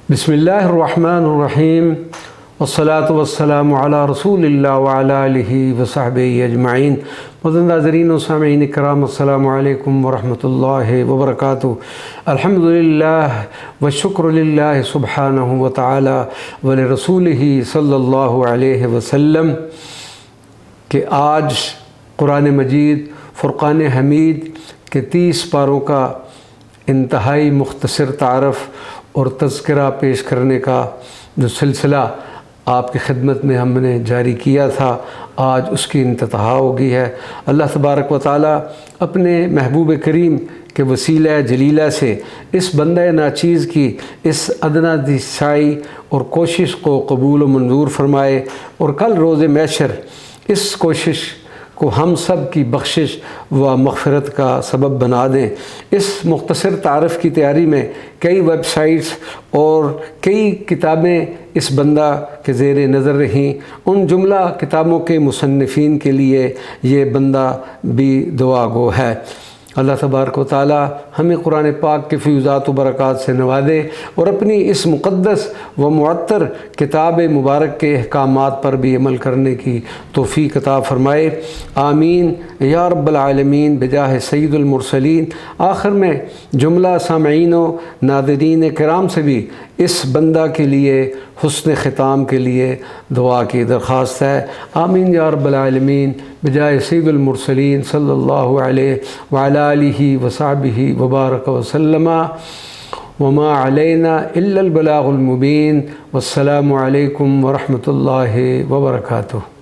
بسم اللہ الرحمن الرحیم والصلاة والسلام علی رسول اللہ وعلی آلہ وصحبہ اجمعین۔ معزز ناظرین و سامعین کرام، السلام علیکم ورحمۃ اللہ وبرکاتہ۔ الحمدللہ والشکر للہ سبحانہ وتعالی ولرسولہ صلی اللہ علیہ وسلم کہ آج قرآن مجید فرقان حمید کے 30 پاروں کا انتہائی مختصر تعارف اور تذکرہ پیش کرنے کا جو سلسلہ آپ کی خدمت میں ہم نے جاری کیا تھا، آج اس کی انتہا ہو گئی ہے۔ اللہ تبارک و تعالی اپنے محبوب کریم کے وسیلہ جلیلہ سے اس بندہ ناچیز کی اس ادنیٰ سعی اور کوشش کو قبول و منظور فرمائے، اور کل روز محشر اس کوشش کو ہم سب کی بخشش و مغفرت کا سبب بنا دیں۔ اس مختصر تعارف کی تیاری میں کئی ویب سائٹس اور کئی کتابیں اس بندہ کے زیر نظر رہیں۔ ان جملہ کتابوں کے مصنفین کے لیے یہ بندہ بھی دعا گو ہے۔ اللہ تبارک و تعالی ہمیں قرآن پاک کے فیوزات و برکات سے نوازے اور اپنی اس مقدس و معطر کتاب مبارک کے احکامات پر بھی عمل کرنے کی توفیق عطا فرمائے، آمین یا رب العالمین بجاہ سید المرسلین۔ آخر میں جملہ سامعین و ناظرین کرام سے بھی اس بندہ کے لیے حسن ختام کے لیے دعا کی درخواست ہے، آمین یا رب العالمین بجائے سید المرسلین صلی اللہ علیہ وعلی آلہ وصحبہ وبارک وسلم، وما علینا الا البلاغ المبین۔ والسلام علیکم ورحمۃ اللہ وبرکاتہ۔